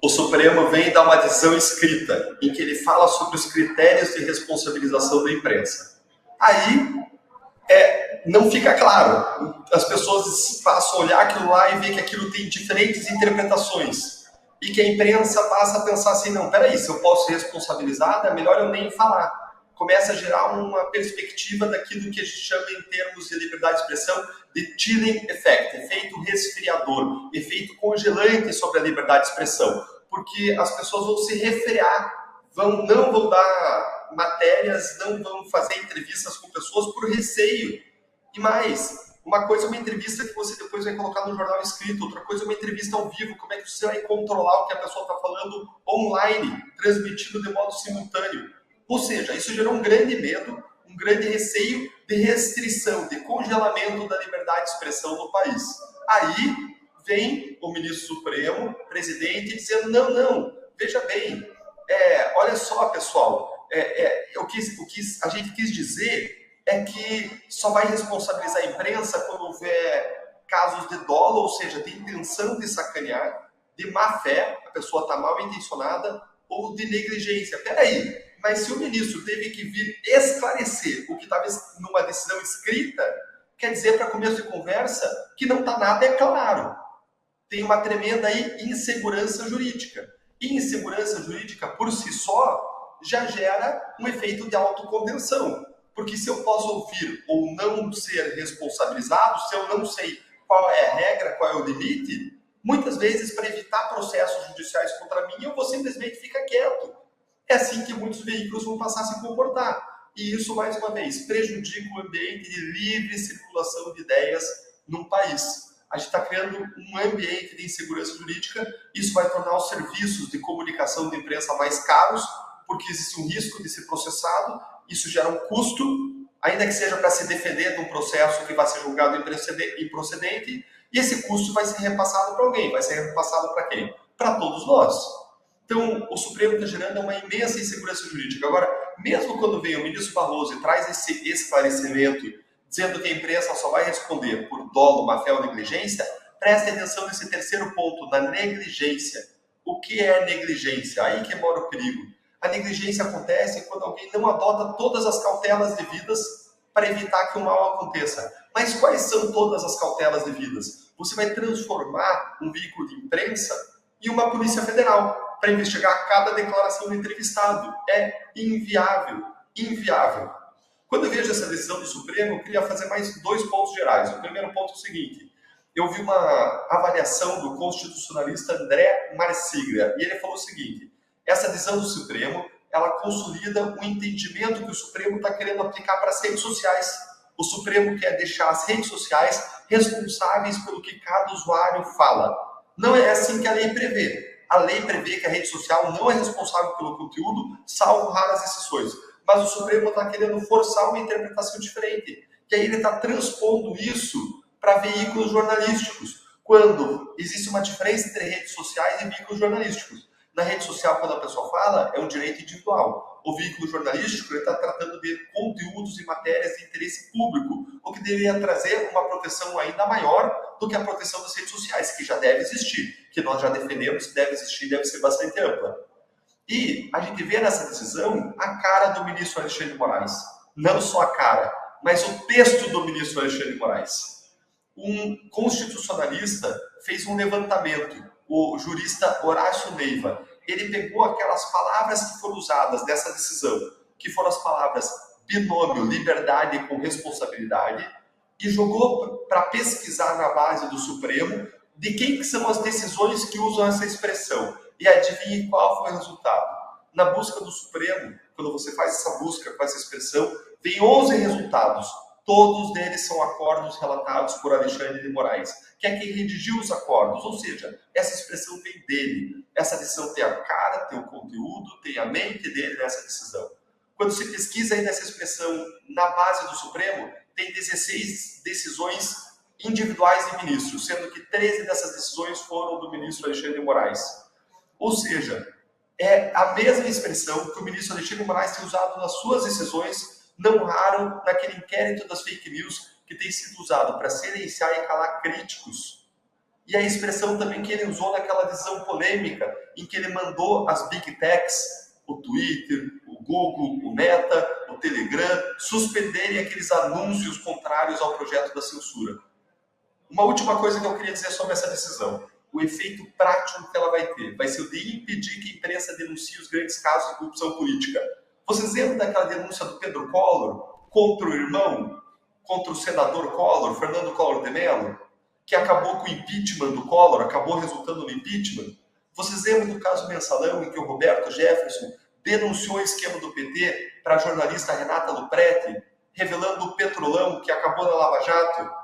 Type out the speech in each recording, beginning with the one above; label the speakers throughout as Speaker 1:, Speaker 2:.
Speaker 1: o Supremo vem dar uma decisão escrita, em que ele fala sobre os critérios de responsabilização da imprensa. Aí, não fica claro. As pessoas passam a olhar aquilo lá e ver que aquilo tem diferentes interpretações. E que a imprensa passa a pensar assim, não, peraí, se eu posso ser responsabilizada, é melhor eu nem falar. Começa a gerar uma perspectiva daquilo que a gente chama em termos de liberdade de expressão de chilling effect, efeito resfriador, efeito congelante sobre a liberdade de expressão. Porque as pessoas vão se refrear, não vão dar matérias, não vão fazer entrevistas com pessoas por receio. E mais, uma coisa é uma entrevista que você depois vai colocar no jornal escrito, outra coisa é uma entrevista ao vivo, como é que você vai controlar o que a pessoa está falando online, transmitido de modo simultâneo. Ou seja, isso gerou um grande medo, um grande receio de restrição, de congelamento da liberdade de expressão no país. Aí vem o ministro Supremo, presidente, dizendo, não, veja bem, olha só, pessoal, o que a gente quis dizer é que só vai responsabilizar a imprensa quando houver casos de dolo, ou seja, de intenção de sacanear, de má fé, a pessoa está mal intencionada, ou de negligência. Peraí, mas se o ministro teve que vir esclarecer o que estava numa decisão escrita, quer dizer, para começo de conversa, que não está nada claro. Tem uma tremenda insegurança jurídica. E insegurança jurídica, por si só, já gera um efeito de autocontenção. Porque se eu posso ouvir ou não ser responsabilizado, se eu não sei qual é a regra, qual é o limite, muitas vezes, para evitar processos judiciais contra mim, eu vou simplesmente ficar quieto. É assim que muitos veículos vão passar a se comportar. E isso, mais uma vez, prejudica o ambiente de livre circulação de ideias num país. A gente está criando um ambiente de insegurança jurídica, isso vai tornar os serviços de comunicação de imprensa mais caros, porque existe um risco de ser processado, isso gera um custo, ainda que seja para se defender de um processo que vai ser julgado improcedente, e esse custo vai ser repassado para alguém. Vai ser repassado para quem? Para todos nós. Então, o Supremo está gerando uma imensa insegurança jurídica. Agora, mesmo quando vem o ministro Barroso e traz esse esclarecimento, dizendo que a imprensa só vai responder por dolo, má-fé ou negligência, preste atenção nesse terceiro ponto, na negligência. O que é negligência? Aí que mora o perigo. A negligência acontece quando alguém não adota todas as cautelas devidas para evitar que o mal aconteça. Mas quais são todas as cautelas devidas? Você vai transformar um veículo de imprensa em uma polícia federal para investigar cada declaração do entrevistado. É inviável, inviável. Quando eu vejo essa decisão do Supremo, eu queria fazer mais 2 pontos gerais. O primeiro ponto é o seguinte, eu vi uma avaliação do constitucionalista André Marsiglia, e ele falou o seguinte, essa decisão do Supremo, ela consolida o entendimento que o Supremo está querendo aplicar para as redes sociais. O Supremo quer deixar as redes sociais responsáveis pelo que cada usuário fala. Não é assim que a lei prevê. A lei prevê que a rede social não é responsável pelo conteúdo, salvo raras exceções. Mas o Supremo está querendo forçar uma interpretação diferente. E aí ele está transpondo isso para veículos jornalísticos, quando existe uma diferença entre redes sociais e veículos jornalísticos. Na rede social, quando a pessoa fala, é um direito individual. O veículo jornalístico está tratando de conteúdos e matérias de interesse público, o que deveria trazer uma proteção ainda maior do que a proteção das redes sociais, que já deve existir, que nós já defendemos que deve existir, deve ser bastante ampla. E a gente vê nessa decisão a cara do ministro Alexandre de Moraes. Não só a cara, mas o texto do ministro Alexandre de Moraes. Um constitucionalista fez um levantamento, o jurista Horácio Neiva. Ele pegou aquelas palavras que foram usadas nessa decisão, que foram as palavras binômio, liberdade com responsabilidade, e jogou para pesquisar na base do Supremo de quem que são as decisões que usam essa expressão. E adivinhe qual foi o resultado. Na busca do Supremo, quando você faz essa busca com essa expressão, vem 11 resultados. Todos eles são acordos relatados por Alexandre de Moraes, que é quem redigiu os acordos. Ou seja, essa expressão vem dele. Essa decisão tem a cara, tem o conteúdo, tem a mente dele nessa decisão. Quando se pesquisa aí nessa expressão na base do Supremo, tem 16 decisões individuais de ministros, sendo que 13 dessas decisões foram do ministro Alexandre de Moraes. Ou seja, é a mesma expressão que o ministro Alexandre de Moraes tem usado nas suas decisões, não raro naquele inquérito das fake news que tem sido usado para silenciar e calar críticos. E a expressão também que ele usou naquela decisão polêmica, em que ele mandou as Big Techs, o Twitter, o Google, o Meta, o Telegram, suspenderem aqueles anúncios contrários ao projeto da censura. Uma última coisa que eu queria dizer sobre essa decisão. O efeito prático que ela vai ter vai ser o de impedir que a imprensa denuncie os grandes casos de corrupção política. Vocês lembram daquela denúncia do Pedro Collor contra o irmão, contra o senador Collor, Fernando Collor de Mello, que acabou com o impeachment do Collor, acabou resultando no impeachment? Vocês lembram do caso Mensalão, em que o Roberto Jefferson denunciou o esquema do PT para a jornalista Renata Luprete, revelando o petrolão que acabou na Lava Jato?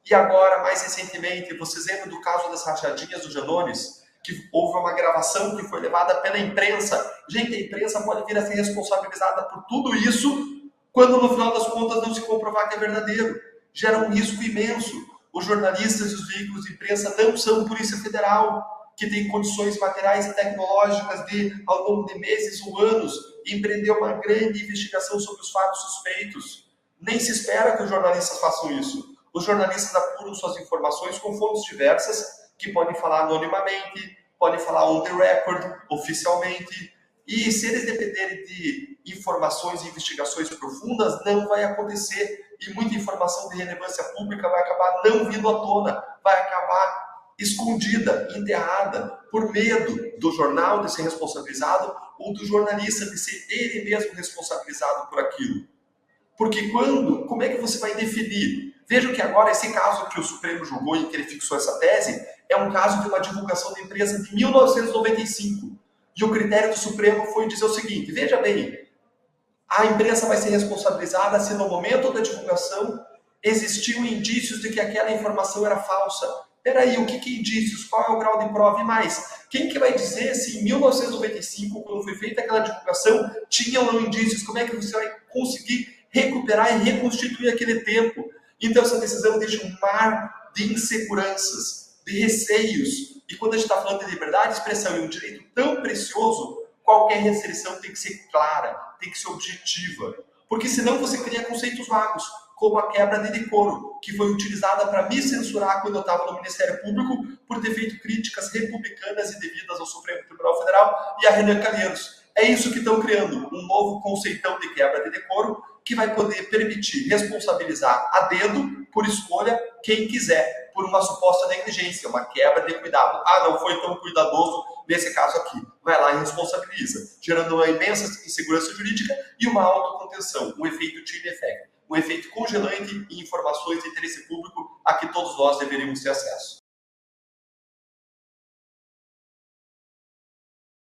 Speaker 1: E agora, mais recentemente, vocês lembram do caso das rachadinhas do Janones? Que houve uma gravação que foi levada pela imprensa. Gente, a imprensa pode vir a ser responsabilizada por tudo isso, quando no final das contas não se comprovar que é verdadeiro. Gera um risco imenso. Os jornalistas e os veículos de imprensa não são Polícia Federal, que tem condições materiais e tecnológicas de, ao longo de meses ou anos, empreender uma grande investigação sobre os fatos suspeitos. Nem se espera que os jornalistas façam isso. Os jornalistas apuram suas informações com fontes diversas, que podem falar anonimamente, podem falar on the record, oficialmente. E se eles dependerem de informações e investigações profundas, não vai acontecer. E muita informação de relevância pública vai acabar não vindo à tona, vai acabar escondida, enterrada, por medo do jornal de ser responsabilizado ou do jornalista de ser ele mesmo responsabilizado por aquilo. Porque como é que você vai definir? Vejam que agora esse caso que o Supremo julgou e que ele fixou essa tese é um caso de uma divulgação da empresa de 1995. E o critério do Supremo foi dizer o seguinte, veja bem, a imprensa vai ser responsabilizada se no momento da divulgação existiam indícios de que aquela informação era falsa. Peraí, o que é indícios? Qual é o grau de prova e mais? Quem que vai dizer se em 1995, quando foi feita aquela divulgação, tinham ou não indícios? Como é que você vai conseguir recuperar e reconstituir aquele tempo? Então essa decisão deixa um mar de inseguranças, de receios. E quando a gente está falando de liberdade de expressão e um direito tão precioso, qualquer restrição tem que ser clara, tem que ser objetiva. Porque senão você cria conceitos vagos, como a quebra de decoro, que foi utilizada para me censurar quando eu estava no Ministério Público por ter feito críticas republicanas e devidas ao Supremo Tribunal Federal e a Renan Calheiros. É isso que estão criando, um novo conceitão de quebra de decoro que vai poder permitir responsabilizar a dedo, por escolha, quem quiser, por uma suposta negligência, uma quebra de cuidado. Ah, não foi tão cuidadoso nesse caso aqui. Vai lá e responsabiliza, gerando uma imensa insegurança jurídica e uma autocontenção, um efeito chilling effect, um efeito congelante em informações de interesse público a que todos nós deveríamos ter acesso.